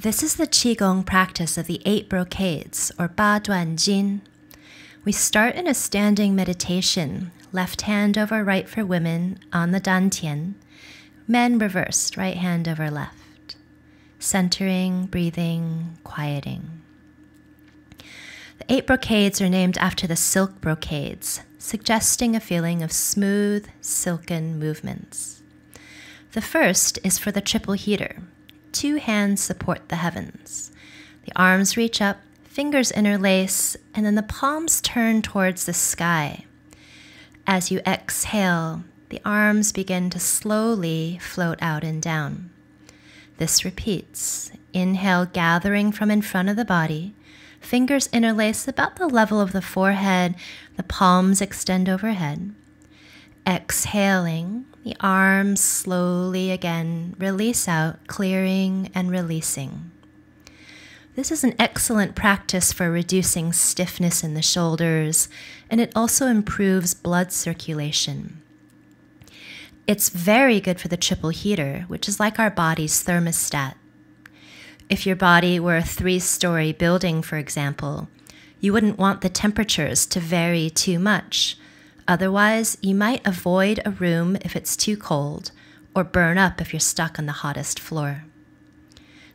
This is the Qigong practice of the 8 brocades, or 8段筋. We start in a standing meditation, left hand over right for women on the dantian, men reversed, right hand over left. Centering, breathing, quieting. The 8 brocades are named after the silk brocades, suggesting a feeling of smooth, silken movements. The first is for the triple heater. 2 hands support the heavens. The arms reach up, fingers interlace, and then the palms turn towards the sky. As you exhale, the arms begin to slowly float out and down. This repeats. Inhale, gathering from in front of the body. Fingers interlace about the level of the forehead. The palms extend overhead. Exhaling, the arms slowly again release out, clearing and releasing. This is an excellent practice for reducing stiffness in the shoulders, and it also improves blood circulation. It's very good for the triple heater, which is like our body's thermostat. If your body were a 3-story building, for example, you wouldn't want the temperatures to vary too much. Otherwise, you might avoid a room if it's too cold, or burn up if you're stuck on the hottest floor.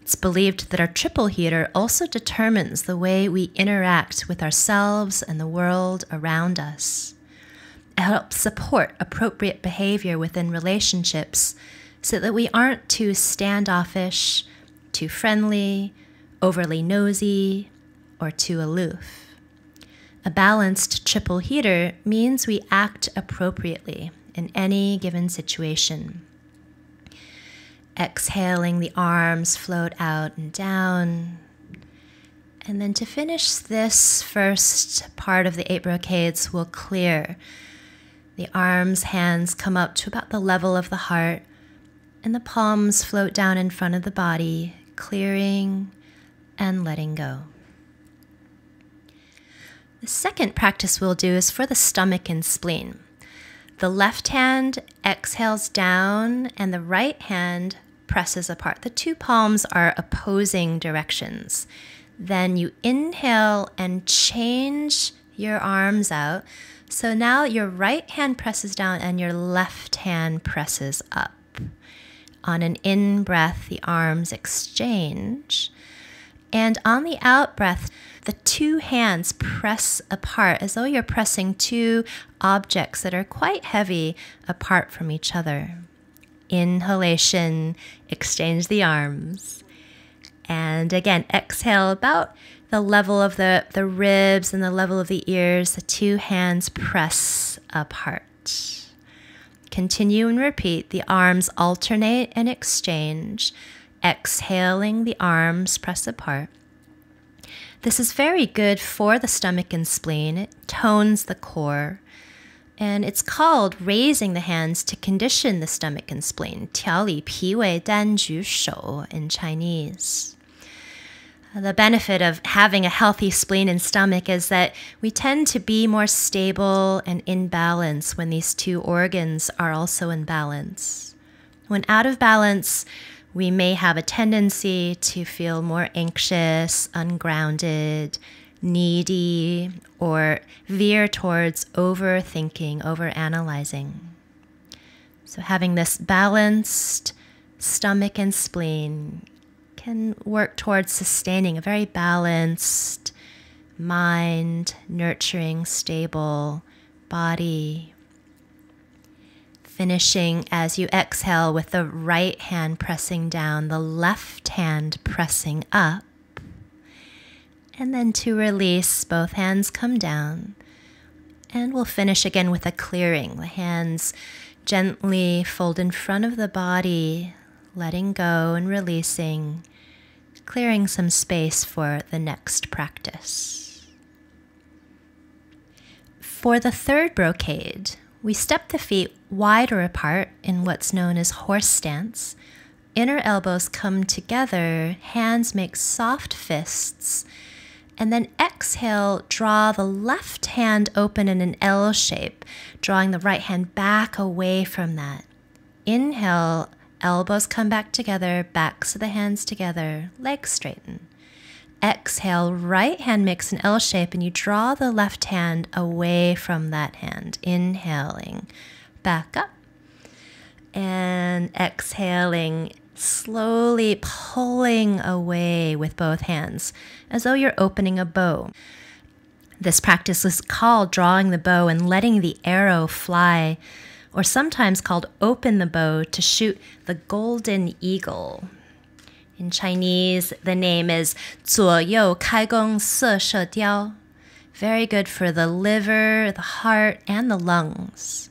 It's believed that our triple heater also determines the way we interact with ourselves and the world around us. It helps support appropriate behavior within relationships so that we aren't too standoffish, too friendly, overly nosy, or too aloof. A balanced triple heater means we act appropriately in any given situation. Exhaling, the arms float out and down. And then to finish this first part of the 8 brocades, we'll clear. The arms, hands come up to about the level of the heart, and the palms float down in front of the body, clearing and letting go. The second practice we'll do is for the stomach and spleen. The left hand exhales down and the right hand presses apart. The 2 palms are opposing directions. Then you inhale and change your arms out. So now your right hand presses down and your left hand presses up. On an in-breath, the arms exchange. And on the out-breath, the 2 hands press apart as though you're pressing 2 objects that are quite heavy apart from each other. Inhalation, exchange the arms. And again, exhale about the level of the ribs and the level of the ears. The 2 hands press apart. Continue and repeat. The arms alternate and exchange. Exhaling, the arms press apart. This is very good for the stomach and spleen. It tones the core. And it's called raising the hands to condition the stomach and spleen. 调理脾胃丹举手 in Chinese. The benefit of having a healthy spleen and stomach is that we tend to be more stable and in balance when these 2 organs are also in balance. When out of balance, we may have a tendency to feel more anxious, ungrounded, needy, or veer towards overthinking, overanalyzing. So having this balanced stomach and spleen can work towards sustaining a very balanced mind, nurturing, stable body. Finishing as you exhale with the right hand pressing down, the left hand pressing up. And then to release, both hands come down. And we'll finish again with a clearing. The hands gently fold in front of the body, letting go and releasing, clearing some space for the next practice. For the third brocade, we step the feet wider apart in what's known as horse stance. Inner elbows come together, hands make soft fists, and then exhale, draw the left hand open in an L shape, drawing the right hand back away from that. Inhale, elbows come back together, backs of the hands together, legs straighten. Exhale, right hand makes an L shape and you draw the left hand away from that hand. Inhaling, back up. And exhaling, slowly pulling away with both hands, as though you're opening a bow. This practice is called drawing the bow and letting the arrow fly, or sometimes called open the bow to shoot the golden eagle. In Chinese, the name is 左右开弓射射雕. Very good for the liver, the heart, and the lungs.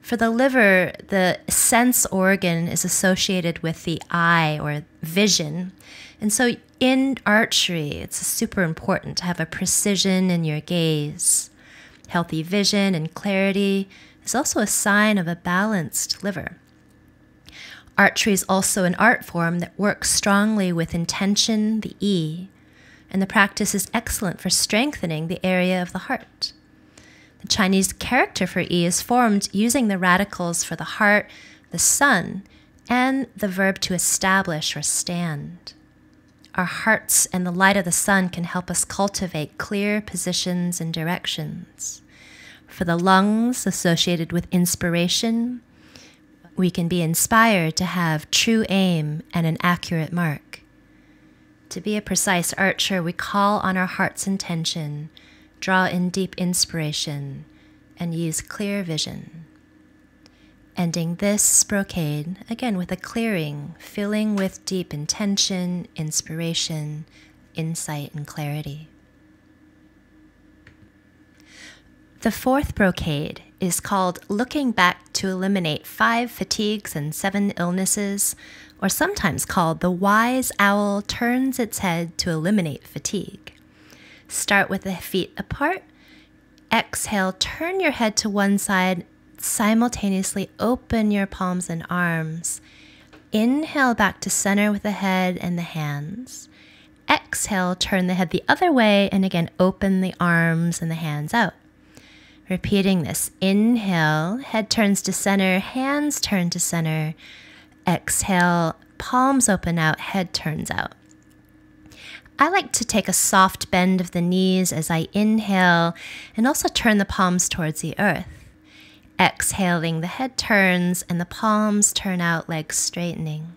For the liver, the sense organ is associated with the eye or vision. And so in archery, it's super important to have a precision in your gaze. Healthy vision and clarity is also a sign of a balanced liver. Archery is also an art form that works strongly with intention, the yi, and the practice is excellent for strengthening the area of the heart. The Chinese character for yi is formed using the radicals for the heart, the sun, and the verb to establish or stand. Our hearts and the light of the sun can help us cultivate clear positions and directions. For the lungs associated with inspiration, we can be inspired to have true aim and an accurate mark. To be a precise archer, we call on our heart's intention, draw in deep inspiration, and use clear vision. Ending this brocade, again with a clearing, filling with deep intention, inspiration, insight, and clarity. The fourth brocade is called Looking Back to Eliminate 5 Fatigues and 7 Illnesses, or sometimes called The Wise Owl Turns Its Head to Eliminate Fatigue. Start with the feet apart. Exhale, turn your head to one side. Simultaneously open your palms and arms. Inhale back to center with the head and the hands. Exhale, turn the head the other way, and again, open the arms and the hands out. Repeating this. Inhale, head turns to center, hands turn to center. Exhale, palms open out, head turns out. I like to take a soft bend of the knees as I inhale and also turn the palms towards the earth. Exhaling, the head turns and the palms turn out, legs straightening.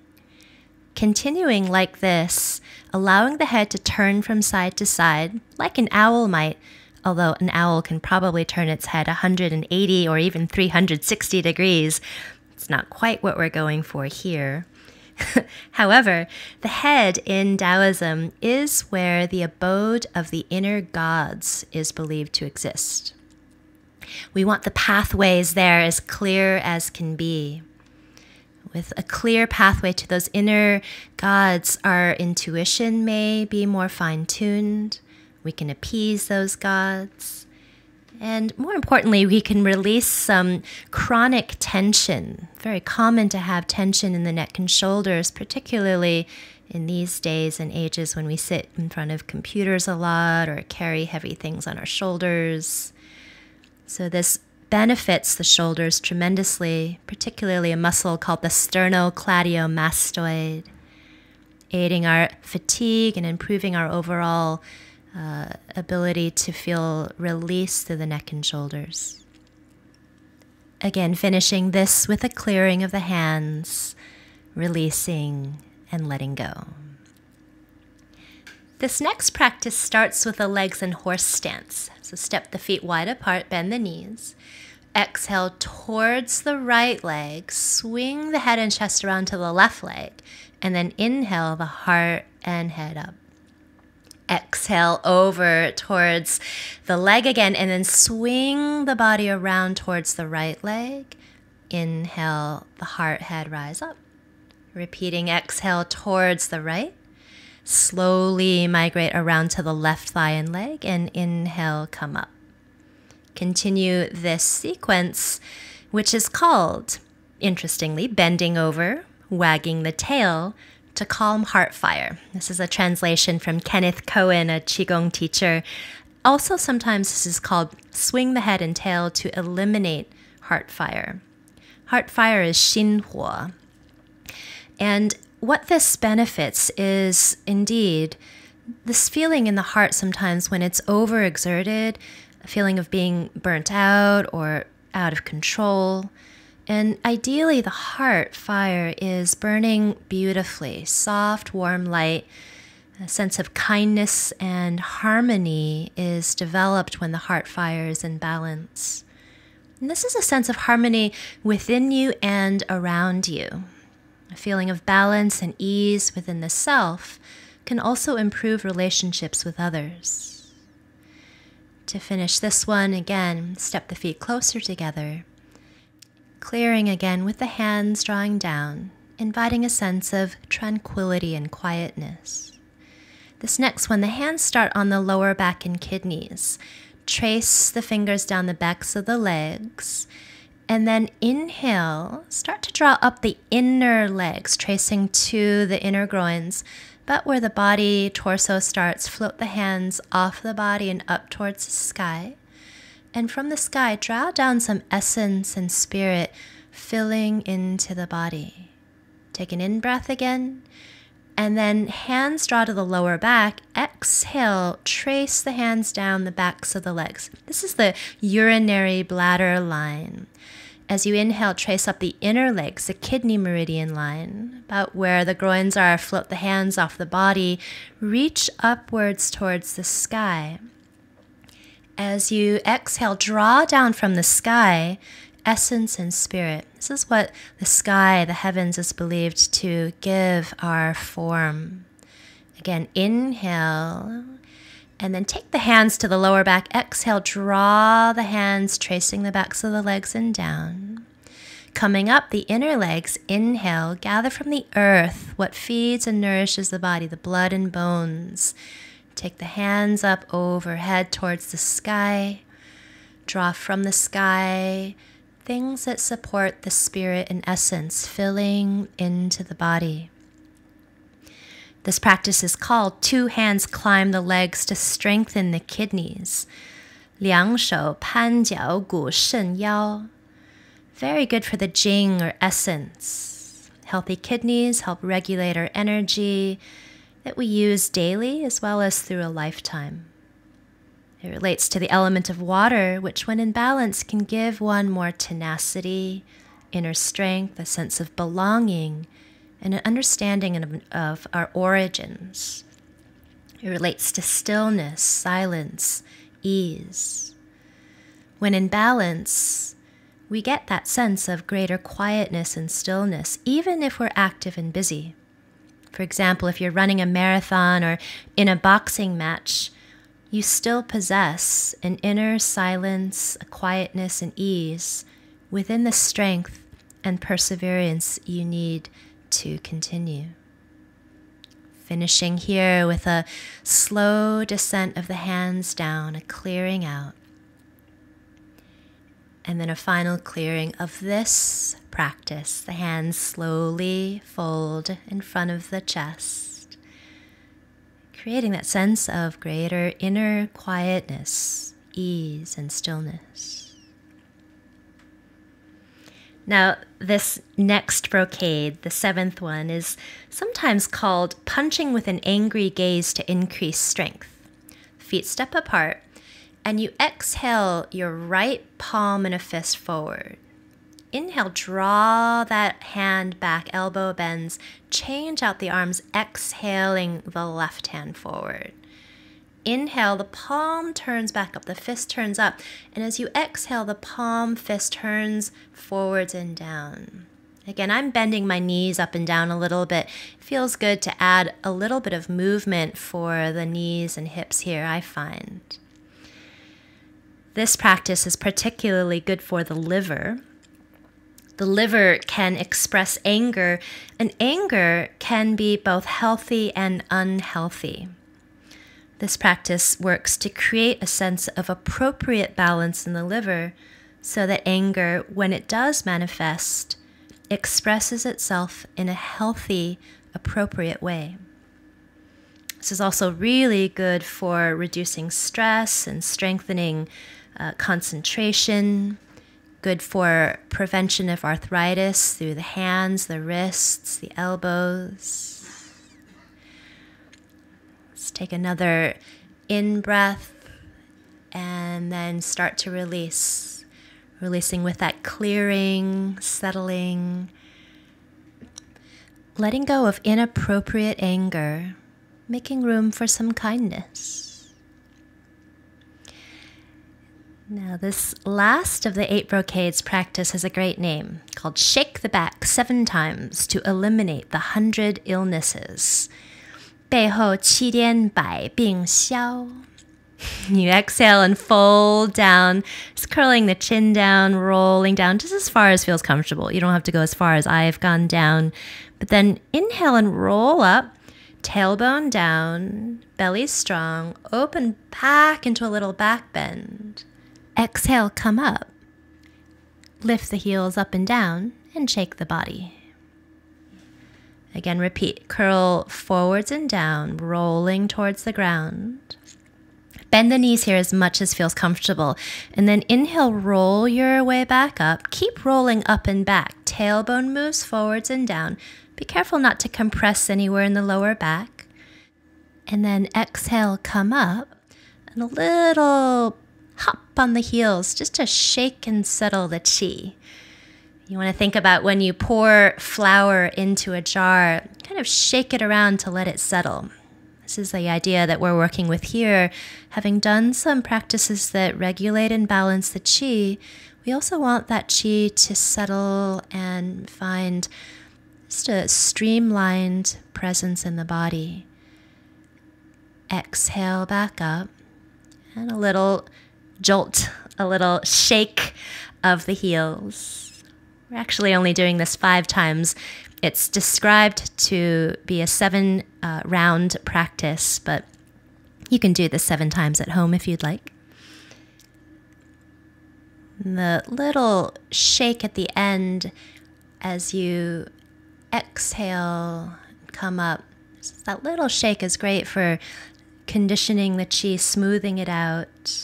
Continuing like this, allowing the head to turn from side to side, like an owl might, although an owl can probably turn its head 180 or even 360 degrees. It's not quite what we're going for here. However, the head in Taoism is where the abode of the inner gods is believed to exist. We want the pathways there as clear as can be. With a clear pathway to those inner gods, our intuition may be more fine-tuned. We can appease those gods. And more importantly, we can release some chronic tension. Very common to have tension in the neck and shoulders, particularly in these days and ages when we sit in front of computers a lot or carry heavy things on our shoulders. So this benefits the shoulders tremendously, particularly a muscle called the sternocleidomastoid, aiding our fatigue and improving our overall ability to feel release through the neck and shoulders. Again, finishing this with a clearing of the hands, releasing and letting go. This next practice starts with the legs in horse stance. So step the feet wide apart, bend the knees. Exhale towards the right leg, swing the head and chest around to the left leg, and then inhale the heart and head up. Exhale over towards the leg again, and then swing the body around towards the right leg. Inhale, the heart, head, rise up. Repeating, exhale towards the right. Slowly migrate around to the left thigh and leg, and inhale, come up. Continue this sequence, which is called, interestingly, bending over, wagging the tail, to calm heart fire. This is a translation from Kenneth Cohen, a Qigong teacher. Also, sometimes this is called swing the head and tail to eliminate heart fire. Heart fire is 心火. And what this benefits is indeed this feeling in the heart sometimes when it's overexerted, a feeling of being burnt out or out of control. And ideally, the heart fire is burning beautifully, soft, warm light. A sense of kindness and harmony is developed when the heart fire is in balance. And this is a sense of harmony within you and around you. A feeling of balance and ease within the self can also improve relationships with others. To finish this one, again, step the feet closer together, clearing again with the hands drawing down, inviting a sense of tranquility and quietness. This next one, the hands start on the lower back and kidneys. Trace the fingers down the backs of the legs. And then inhale, start to draw up the inner legs, tracing to the inner groins. But where the body, torso starts, float the hands off the body and up towards the sky. And from the sky, draw down some essence and spirit filling into the body. Take an in-breath again. And then hands draw to the lower back. Exhale, trace the hands down the backs of the legs. This is the urinary bladder line. As you inhale, trace up the inner legs, the kidney meridian line. About where the groins are, float the hands off the body. Reach upwards towards the sky. As you exhale, draw down from the sky essence and spirit. This is what the sky, the heavens, is believed to give our form. Again, inhale, and then take the hands to the lower back. Exhale, draw the hands, tracing the backs of the legs and down. Coming up, the inner legs, inhale, gather from the earth what feeds and nourishes the body, the blood and bones. Take the hands up overhead towards the sky. Draw from the sky things that support the spirit and essence filling into the body. This practice is called two hands climb the legs to strengthen the kidneys. 两手攀脚骨肾腰. Very good for the Jing or essence. Healthy kidneys help regulate our energy that we use daily as well as through a lifetime. It relates to the element of water, which when in balance can give one more tenacity, inner strength, a sense of belonging, and an understanding of our origins. It relates to stillness, silence, ease. When in balance, we get that sense of greater quietness and stillness, even if we're active and busy. For example, if you're running a marathon or in a boxing match, you still possess an inner silence, a quietness and ease within the strength and perseverance you need to continue. Finishing here with a slow descent of the hands down, a clearing out. And then a final clearing of this practice. The hands slowly fold in front of the chest, creating that sense of greater inner quietness, ease, and stillness. Now, this next brocade, the seventh one, is sometimes called punching with an angry gaze to increase strength. Feet step apart, and you exhale your right palm in a fist forward. Inhale, draw that hand back, elbow bends, change out the arms, exhaling the left hand forward. Inhale, the palm turns back up, the fist turns up, and as you exhale, the palm fist turns forwards and down. Again, I'm bending my knees up and down a little bit. It feels good to add a little bit of movement for the knees and hips here, I find. This practice is particularly good for the liver. The liver can express anger, and anger can be both healthy and unhealthy. This practice works to create a sense of appropriate balance in the liver so that anger, when it does manifest, expresses itself in a healthy, appropriate way. This is also really good for reducing stress and strengthening concentration, good for prevention of arthritis through the hands, the wrists, the elbows. Let's take another in-breath and then start to release. Releasing with that clearing, settling, letting go of inappropriate anger, making room for some kindness. Now, this last of the 8 brocades practice has a great name called Shake the Back 7 times to eliminate the 100 illnesses. 背后7颠百病消. You exhale and fold down, just curling the chin down, rolling down just as far as feels comfortable. You don't have to go as far as I've gone down. But then inhale and roll up, tailbone down, belly strong, open back into a little back bend. Exhale, come up. Lift the heels up and down and shake the body. Again, repeat. Curl forwards and down, rolling towards the ground. Bend the knees here as much as feels comfortable. And then inhale, roll your way back up. Keep rolling up and back. Tailbone moves forwards and down. Be careful not to compress anywhere in the lower back. And then exhale, come up. And a little hop on the heels just to shake and settle the chi. You want to think about when you pour flour into a jar, kind of shake it around to let it settle. This is the idea that we're working with here. Having done some practices that regulate and balance the qi, we also want that qi to settle and find just a streamlined presence in the body. Exhale back up, and a little jolt, a little shake of the heels. We're actually only doing this 5 times. It's described to be a 7-round practice, but you can do this 7 times at home if you'd like. And the little shake at the end as you exhale, come up. That little shake is great for conditioning the qi, smoothing it out.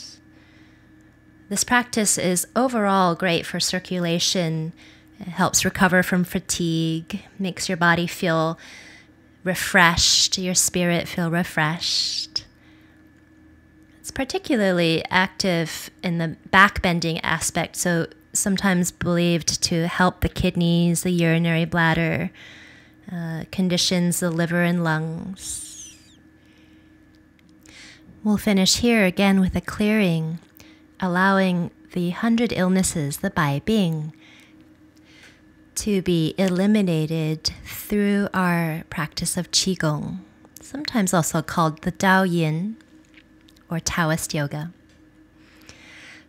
This practice is overall great for circulation. It helps recover from fatigue, makes your body feel refreshed, your spirit feel refreshed. It's particularly active in the back bending aspect, so sometimes believed to help the kidneys, the urinary bladder, conditions the liver and lungs. We'll finish here again with a clearing, allowing the 100 illnesses, the 百病, to be eliminated through our practice of Qigong, sometimes also called the Tao Yin or Taoist yoga.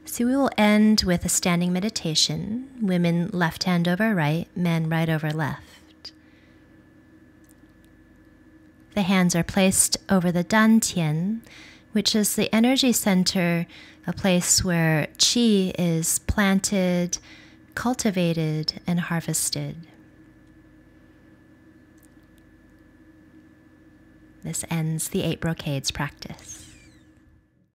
So we will end with a standing meditation, women left hand over right, men right over left. The hands are placed over the dantian, which is the energy center, a place where qi is planted, cultivated, and harvested. This ends the 8 brocades practice.